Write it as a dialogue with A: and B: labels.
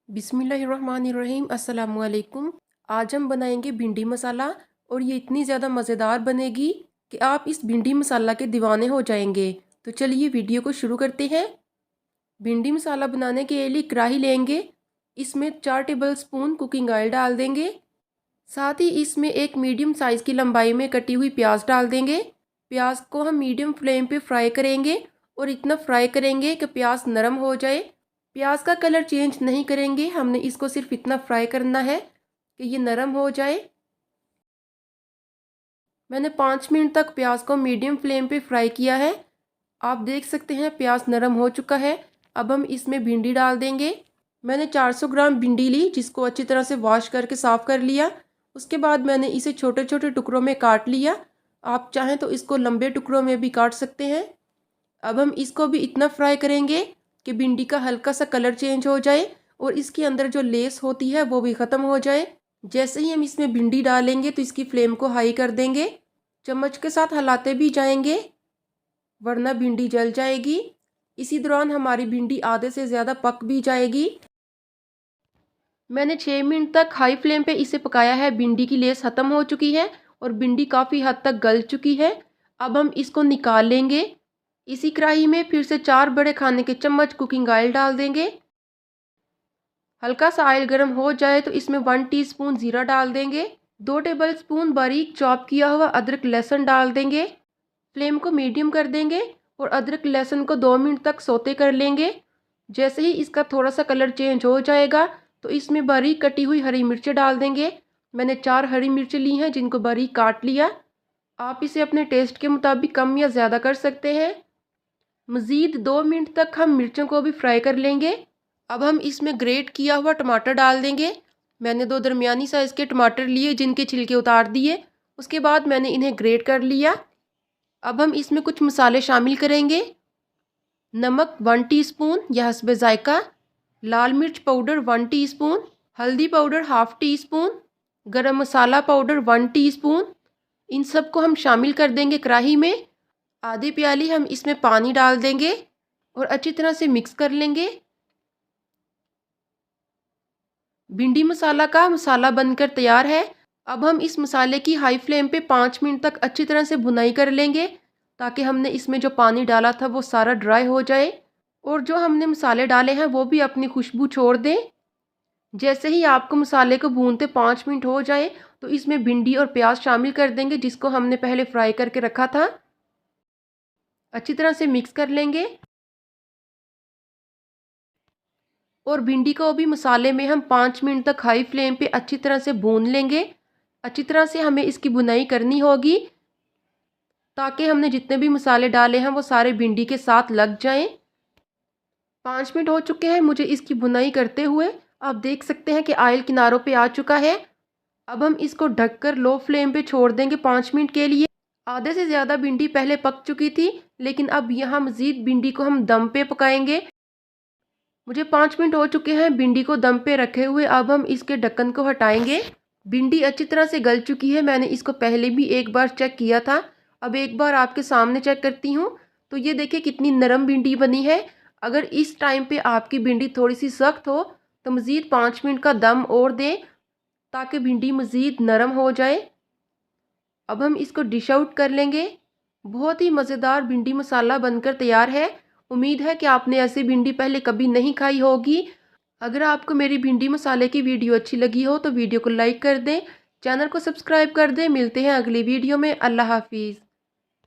A: बिस्मिल्लाहिर्रहमानिर्रहीम अस्सलामुअलैकुम। आज हम बनाएंगे भिंडी मसाला और ये इतनी ज़्यादा मज़ेदार बनेगी कि आप इस भिंडी मसाला के दीवाने हो जाएंगे। तो चलिए वीडियो को शुरू करते हैं। भिंडी मसाला बनाने के लिए कढ़ाई लेंगे, इसमें 4 टेबल स्पून कुकिंग ऑयल डाल देंगे। साथ ही इसमें एक मीडियम साइज़ की लंबाई में कटी हुई प्याज डाल देंगे। प्याज को हम मीडियम फ्लेम पे फ्राई करेंगे और इतना फ्राई करेंगे कि प्याज नरम हो जाए। प्याज का कलर चेंज नहीं करेंगे, हमने इसको सिर्फ इतना फ्राई करना है कि ये नरम हो जाए। मैंने 5 मिनट तक प्याज को मीडियम फ्लेम पे फ्राई किया है। आप देख सकते हैं प्याज नरम हो चुका है। अब हम इसमें भिंडी डाल देंगे। मैंने 400 ग्राम भिंडी ली, जिसको अच्छी तरह से वॉश करके साफ़ कर लिया। उसके बाद मैंने इसे छोटे छोटे टुकड़ों में काट लिया। आप चाहें तो इसको लंबे टुकड़ों में भी काट सकते हैं। अब हम इसको भी इतना फ्राई करेंगे कि भिंडी का हल्का सा कलर चेंज हो जाए और इसके अंदर जो लेस होती है वो भी ख़त्म हो जाए। जैसे ही हम इसमें भिंडी डालेंगे तो इसकी फ्लेम को हाई कर देंगे। चम्मच के साथ हिलाते भी जाएंगे, वरना भिंडी जल जाएगी। इसी दौरान हमारी भिंडी आधे से ज़्यादा पक भी जाएगी। मैंने 6 मिनट तक हाई फ्लेम पे इसे पकाया है। भिंडी की लेस ख़त्म हो चुकी है और भिंडी काफ़ी हद तक गल चुकी है। अब हम इसको निकाल लेंगे। इसी कढ़ाई में फिर से 4 बड़े खाने के चम्मच कुकिंग ऑयल डाल देंगे। हल्का सा ऑयल गर्म हो जाए तो इसमें 1 टीस्पून जीरा डाल देंगे। 2 टेबल स्पून बारीक चॉप किया हुआ अदरक लहसुन डाल देंगे। फ्लेम को मीडियम कर देंगे और अदरक लहसुन को 2 मिनट तक सौते कर लेंगे। जैसे ही इसका थोड़ा सा कलर चेंज हो जाएगा तो इसमें बारीक कटी हुई हरी मिर्चें डाल देंगे। मैंने 4 हरी मिर्चें ली हैं, जिनको बारीक काट लिया। आप इसे अपने टेस्ट के मुताबिक कम या ज़्यादा कर सकते हैं। मज़ीद 2 मिनट तक हम मिर्चों को भी फ्राई कर लेंगे। अब हम इसमें ग्रेट किया हुआ टमाटर डाल देंगे। मैंने 2 दरमियानी साइज़ के टमाटर लिए, जिनके छिलके उतार दिए। उसके बाद मैंने इन्हें ग्रेट कर लिया। अब हम इसमें कुछ मसाले शामिल करेंगे। नमक 1 टीस्पून या हस्बे ज़ायका, लाल मिर्च पाउडर 1 टीस्पून, हल्दी पाउडर हाफ़ टीस्पून, गरम मसाला पाउडर 1 टीस्पून। इन सब को हम शामिल कर देंगे कढ़ाई में। आधी प्याली हम इसमें पानी डाल देंगे और अच्छी तरह से मिक्स कर लेंगे। भिंडी मसाला का मसाला बनकर तैयार है। अब हम इस मसाले की हाई फ्लेम पे 5 मिनट तक अच्छी तरह से भुनाई कर लेंगे, ताकि हमने इसमें जो पानी डाला था वो सारा ड्राई हो जाए और जो हमने मसाले डाले हैं वो भी अपनी खुशबू छोड़ दें। जैसे ही आपको मसाले को भूनते 5 मिनट हो जाए तो इसमें भिंडी और प्याज शामिल कर देंगे, जिसको हमने पहले फ्राई करके रखा था। अच्छी तरह से मिक्स कर लेंगे और भिंडी को भी मसाले में हम 5 मिनट तक हाई फ्लेम पे अच्छी तरह से भून लेंगे। अच्छी तरह से हमें इसकी भुनाई करनी होगी, ताकि हमने जितने भी मसाले डाले हैं वो सारे भिंडी के साथ लग जाएं। 5 मिनट हो चुके हैं मुझे इसकी भुनाई करते हुए। आप देख सकते हैं कि ऑयल किनारों पे आ चुका है। अब हम इसको ढककर लो फ्लेम पे छोड़ देंगे 5 मिनट के लिए। आधे से ज़्यादा भिंडी पहले पक चुकी थी, लेकिन अब यहाँ मज़ीद भिंडी को हम दम पे पकाएंगे। मुझे 5 मिनट हो चुके हैं भिंडी को दम पे रखे हुए। अब हम इसके ढक्कन को हटाएंगे। भिंडी अच्छी तरह से गल चुकी है। मैंने इसको पहले भी एक बार चेक किया था, अब एक बार आपके सामने चेक करती हूँ। तो ये देखिए कितनी नरम भिंडी बनी है। अगर इस टाइम पे आपकी भिंडी थोड़ी सी सख्त हो तो मज़ीद 5 मिनट का दम और दें, ताकि भिंडी मज़ीद नरम हो जाए। अब हम इसको डिश आउट कर लेंगे। बहुत ही मज़ेदार भिंडी मसाला बनकर तैयार है। उम्मीद है कि आपने ऐसी भिंडी पहले कभी नहीं खाई होगी। अगर आपको मेरी भिंडी मसाले की वीडियो अच्छी लगी हो तो वीडियो को लाइक कर दें, चैनल को सब्सक्राइब कर दें। मिलते हैं अगली वीडियो में। अल्लाह हाफिज़।